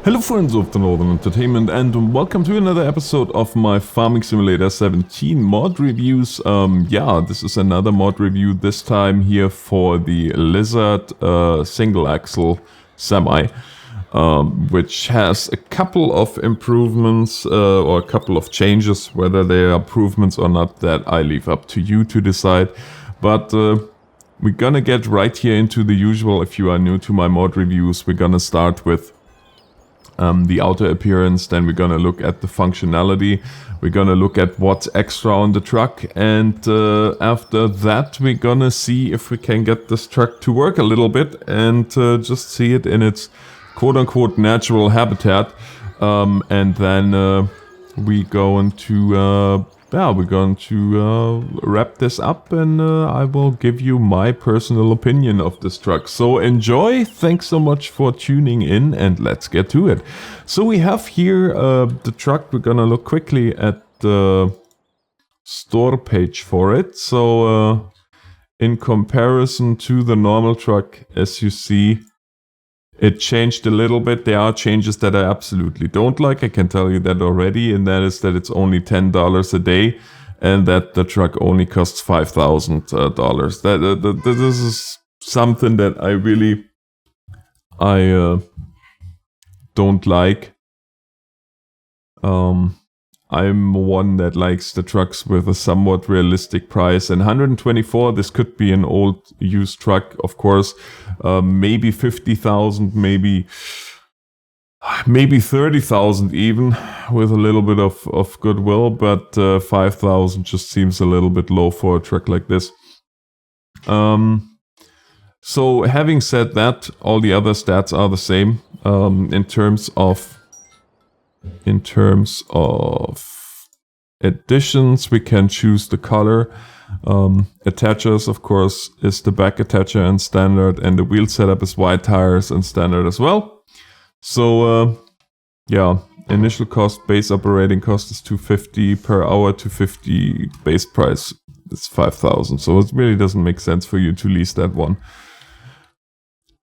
Hello friends of the Northern Entertainment and welcome to another episode of my Farming Simulator 17 mod reviews. Yeah, this is another mod review, this time here for the Lizard single axle semi, which has a couple of improvements or a couple of changes. Whether they are improvements or not, that I leave up to you to decide. But we're gonna get right here into the usual. If you are new to my mod reviews, we're gonna start with the outer appearance, then we're gonna look at the functionality, we're gonna look at what's extra on the truck, and after that we're gonna see if we can get this truck to work a little bit and just see it in its quote-unquote natural habitat, and then we're going to wrap this up, and I will give you my personal opinion of this truck. So enjoy, thanks so much for tuning in, and let's get to it. So we have here the truck. We're gonna look quickly at the store page for it. So in comparison to the normal truck, as you see, it changed a little bit. There are changes that I absolutely don't like, I can tell you that already, and that is that it's only $10 a day and that the truck only costs $5,000. This is something that I really don't like. I'm one that likes the trucks with a somewhat realistic price, and 124, this could be an old used truck, of course, maybe 50,000, maybe 30,000 even, with a little bit of goodwill, but 5,000 just seems a little bit low for a truck like this. So having said that, all the other stats are the same. In terms of additions, we can choose the color. Attachers, of course, is the back attacher and standard, and the wheel setup is wide tires and standard as well. So yeah, initial cost, base operating cost is $250 per hour, $250 base price is 5,000. So it really doesn't make sense for you to lease that one.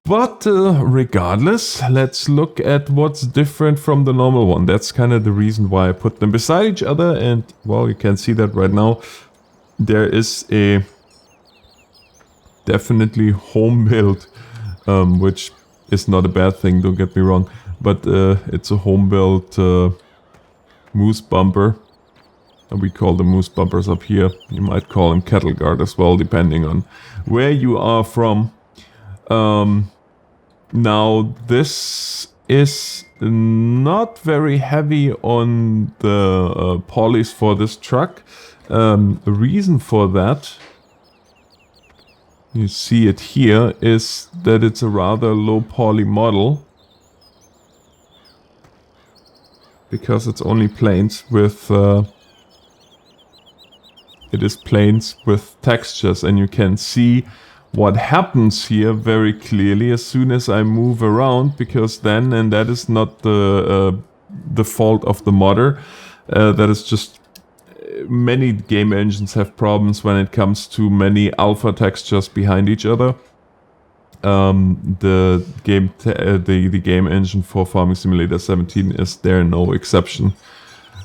But regardless, let's look at what's different from the normal one. That's kind of the reason why I put them beside each other. And, well, you can see that right now. There is a definitely home build, which is not a bad thing, don't get me wrong. But it's a home built moose bumper. And we call the moose bumpers up here. You might call them cattle guard as well, depending on where you are from. Now, this is not very heavy on the polys for this truck. The reason for that, you see it here, is that it's a rather low poly model. Because it's only planes with... it is planes with textures, and you can see what happens here very clearly as soon as I move around, because then, and that is not the fault of the modder, that is just many game engines have problems when it comes to many alpha textures behind each other. The game engine for Farming Simulator 17 is there no exception.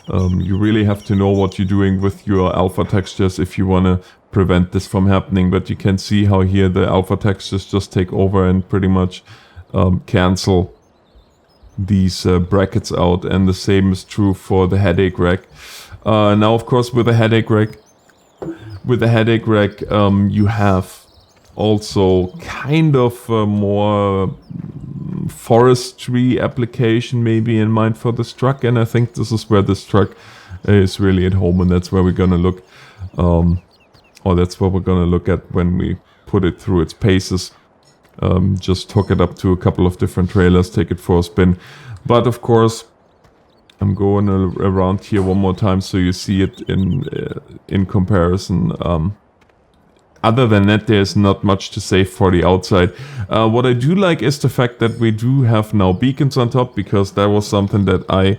You really have to know what you're doing with your alpha textures if you want to prevent this from happening. But you can see how here the alpha textures just take over and pretty much cancel these brackets out, and the same is true for the headache rack. Now, of course, with the headache rack, you have also kind of more forestry application maybe in mind for this truck, and I think this is where this truck is really at home, and that's where we're gonna look, or that's what we're gonna look at when we put it through its paces. Just hook it up to a couple of different trailers, take it for a spin. But of course, I'm going around here one more time so you see it in comparison. Other than that, there's not much to say for the outside. What I do like is the fact that we do have now beacons on top, because that was something that I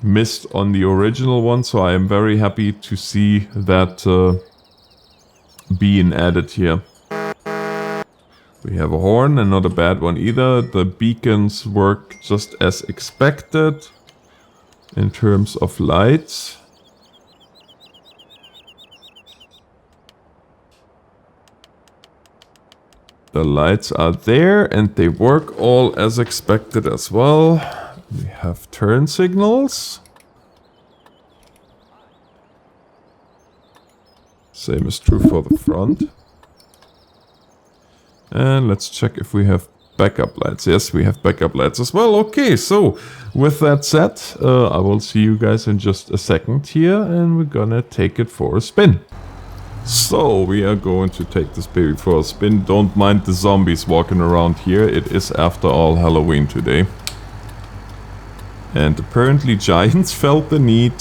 missed on the original one. So I am very happy to see that being added here. We have a horn, and not a bad one either. The beacons work just as expected in terms of lights. The lights are there and they work all as expected as well. We have turn signals. Same is true for the front. And let's check if we have backup lights. Yes, we have backup lights as well. Okay, so with that said, I will see you guys in just a second here and we're gonna take it for a spin. So we are going to take this baby for a spin. Don't mind the zombies walking around here. It is after all Halloween today. And apparently Giants felt the need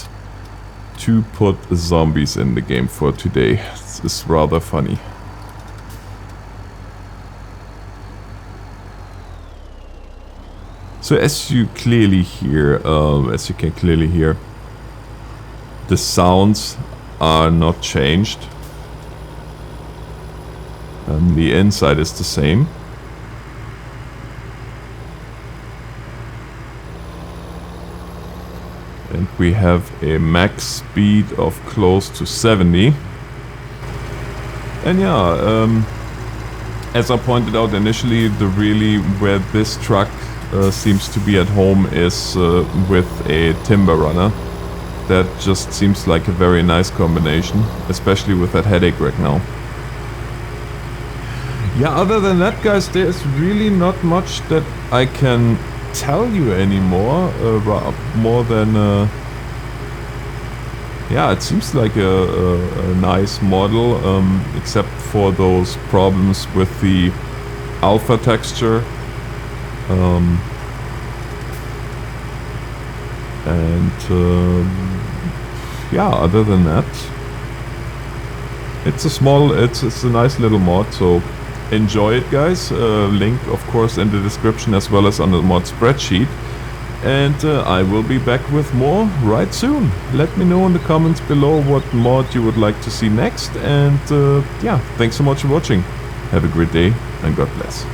to put zombies in the game for today. This is rather funny. So as you clearly hear, the sounds are not changed. The inside is the same. And we have a max speed of close to 70. And yeah, as I pointed out initially, where this truck seems to be at home is with a timber runner. That just seems like a very nice combination, especially with that headache right now. Yeah, other than that, guys, there's really not much that I can tell you anymore. More than yeah, it seems like a nice model, except for those problems with the alpha texture. Yeah, other than that, it's a nice little mod, so enjoy it, guys. Link of course in the description as well as on the mod spreadsheet. And I will be back with more right soon. Let me know in the comments below what mod you would like to see next. And yeah, thanks so much for watching. Have a great day and God bless.